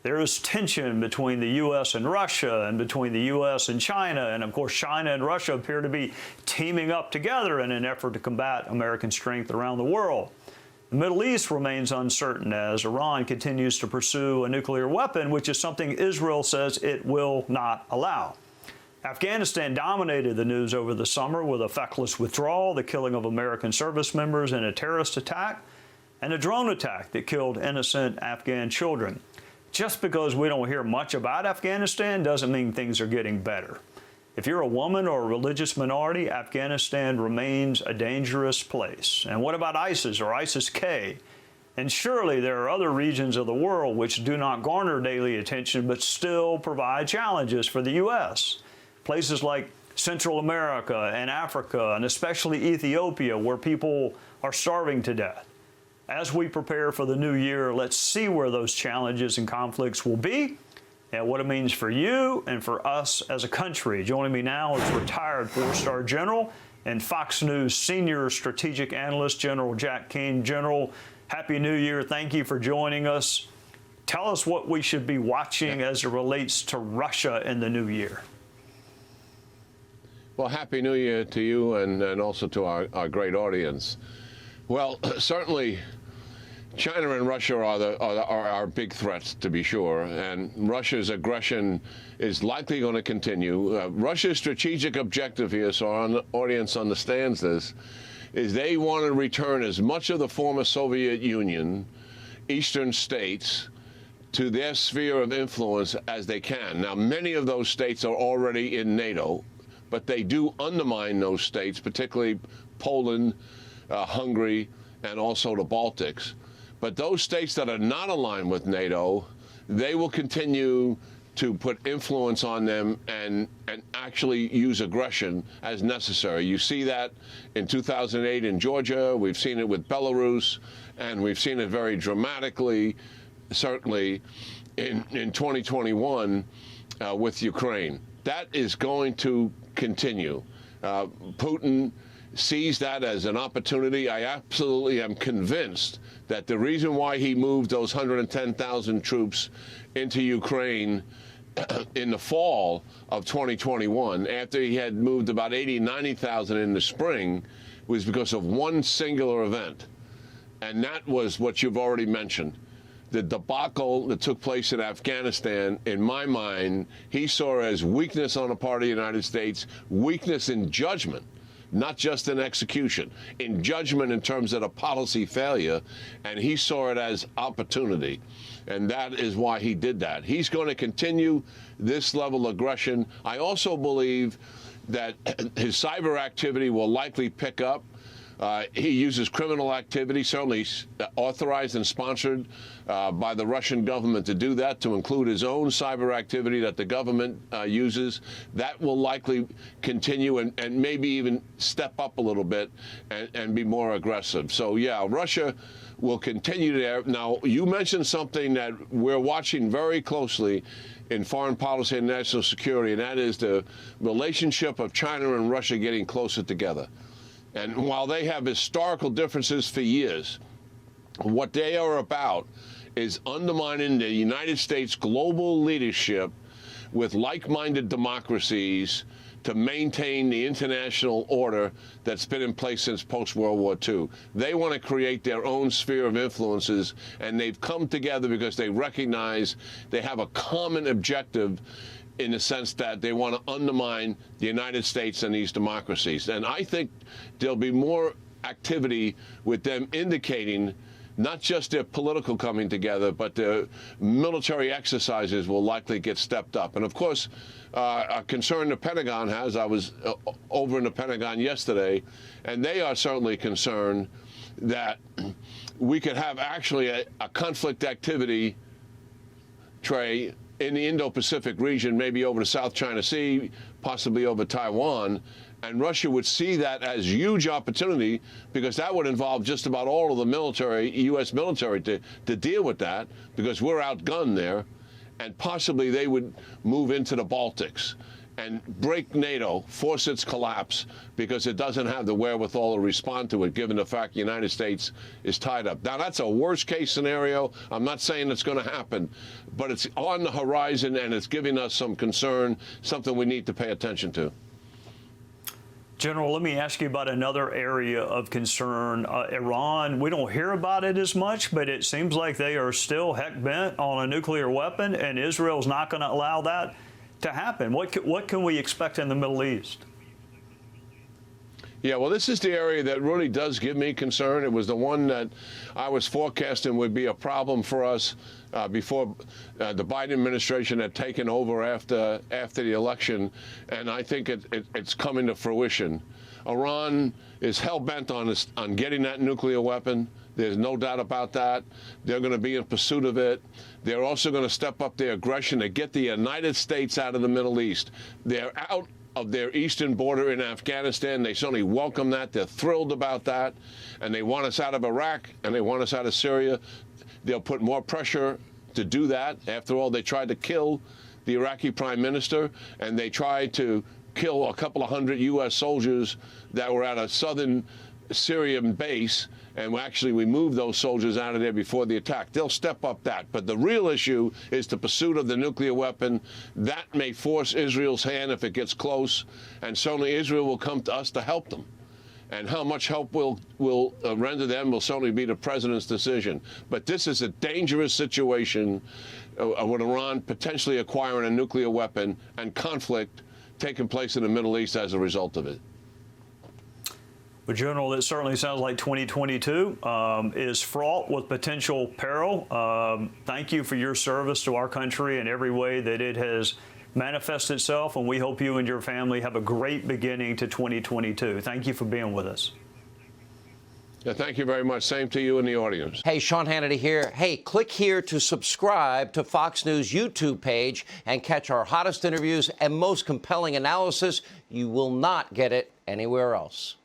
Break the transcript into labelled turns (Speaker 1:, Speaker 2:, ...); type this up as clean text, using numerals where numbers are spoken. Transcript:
Speaker 1: There is tension between the U.S. and Russia and between the U.S. and China. And of course, China and Russia appear to be teaming up together in an effort to combat American strength around the world. The Middle East remains uncertain as Iran continues to pursue a nuclear weapon, which is something Israel says it will not allow. Afghanistan dominated the news over the summer with a feckless withdrawal, the killing of American service members in a terrorist attack, and a drone attack that killed innocent Afghan children. Just because we don't hear much about Afghanistan doesn't mean things are getting better. If you're a woman or a religious minority, Afghanistan remains a dangerous place. And what about ISIS or ISIS-K? And surely there are other regions of the world which do not garner daily attention but still provide challenges for the U.S. Places like Central America and Africa, and especially Ethiopia, where people are starving to death. As we prepare for the new year, let's see where those challenges and conflicts will be and what it means for you and for us as a country. Joining me now is retired four-star general and Fox News senior strategic analyst, General Jack Keane. General, Happy New Year. Thank you for joining us. Tell us what we should be watching as it relates to Russia in the new year.
Speaker 2: Well, Happy New Year to you and also to our great audience. Well, certainly China and Russia are our big threats, to be sure, and Russia's aggression is likely going to continue. Russia's strategic objective here, so our audience understands this, is they want to return as much of the former Soviet Union, eastern states, to their sphere of influence as they can. Now, many of those states are already in NATO, but they do undermine those states, particularly Poland, Hungary, and also the Baltics. But those states that are not aligned with NATO, they will continue to put influence on them and actually use aggression as necessary. You see that in 2008 in Georgia, we've seen it with Belarus, and we've seen it very dramatically, certainly, in 2021 with Ukraine. That is going to continue. Putin sees that as an opportunity. I absolutely am convinced that the reason why he moved those 110,000 troops into Ukraine in the fall of 2021, after he had moved about 90,000 in the spring, was because of one singular event. And that was what you've already mentioned. The debacle that took place in Afghanistan, in my mind, he saw as weakness on the part of the United States, weakness in judgment, not just in execution, in judgment in terms of a policy failure, and he saw it as opportunity. And that is why he did that. He's going to continue this level of aggression. I also believe that his cyber activity will likely pick up. He uses criminal activity, certainly authorized and sponsored by the Russian government to do that, to include his own cyber activity that the government uses. That will likely continue and maybe even step up a little bit and be more aggressive. So, yeah, Russia will continue there. Now, you mentioned something that we're watching very closely in foreign policy and national security, and that is the relationship of China and Russia getting closer together. And while they have historical differences for years, what they are about is undermining the United States global leadership with like-minded democracies to maintain the international order that's been in place since post-World War II. They want to create their own sphere of influences, and they've come together because they recognize they have a common objective in the sense that they want to undermine the United States and these democracies. And I think there'll be more activity with them indicating not just their political coming together, but their military exercises will likely get stepped up. And of course, a concern the Pentagon has, I was over in the Pentagon yesterday, and they are certainly concerned that we could have actually a conflict activity, Trey, in the Indo-Pacific region, maybe over the South China Sea, possibly over Taiwan. And Russia would see that as huge opportunity, because that would involve just about all of the military, U.S. military, to deal with that, because we're outgunned there. And possibly they would move into the Baltics and break NATO, force its collapse, because it doesn't have the wherewithal to respond to it, given the fact the United States is tied up. Now, that's a worst-case scenario. I'm not saying it's going to happen, but it's on the horizon, and it's giving us some concern, something we need to pay attention to.
Speaker 1: General, let me ask you about another area of concern. Iran, we don't hear about it as much, but it seems like they are still heck bent on a nuclear weapon, and Israel's not going to allow that to happen. What can we expect in the Middle East?
Speaker 2: Yeah, well, this is the area that really does give me concern. It was the one that I was forecasting would be a problem for us before the Biden administration had taken over after the election, and I think it's coming to fruition. Iran is hell-bent on getting that nuclear weapon. There's no doubt about that. They're going to be in pursuit of it. They're also going to step up their aggression to get the United States out of the Middle East. They're out of their eastern border in Afghanistan. They certainly welcome that. They're thrilled about that. And they want us out of Iraq, and they want us out of Syria. They'll put more pressure to do that. After all, they tried to kill the Iraqi prime minister, and they tried to kill a couple of hundred U.S. soldiers that were at a southern Syrian base, and we moved those soldiers out of there before the attack. They'll step up that. But the real issue is the pursuit of the nuclear weapon. That may force Israel's hand if it gets close, and certainly Israel will come to us to help them. And how much help we'll render them will certainly be the president's decision. But this is a dangerous situation with Iran potentially acquiring a nuclear weapon and conflict taking place in the Middle East as a result of it.
Speaker 1: Well, General, it certainly sounds like 2022 is fraught with potential peril. Thank you for your service to our country in every way that it has manifested itself, and we hope you and your family have a great beginning to 2022. Thank you for being with us.
Speaker 2: Yeah, thank you very much. Same to you and the audience.
Speaker 3: Hey, Sean Hannity here. Hey, click here to subscribe to Fox News YouTube page and catch our hottest interviews and most compelling analysis. You will not get it anywhere else.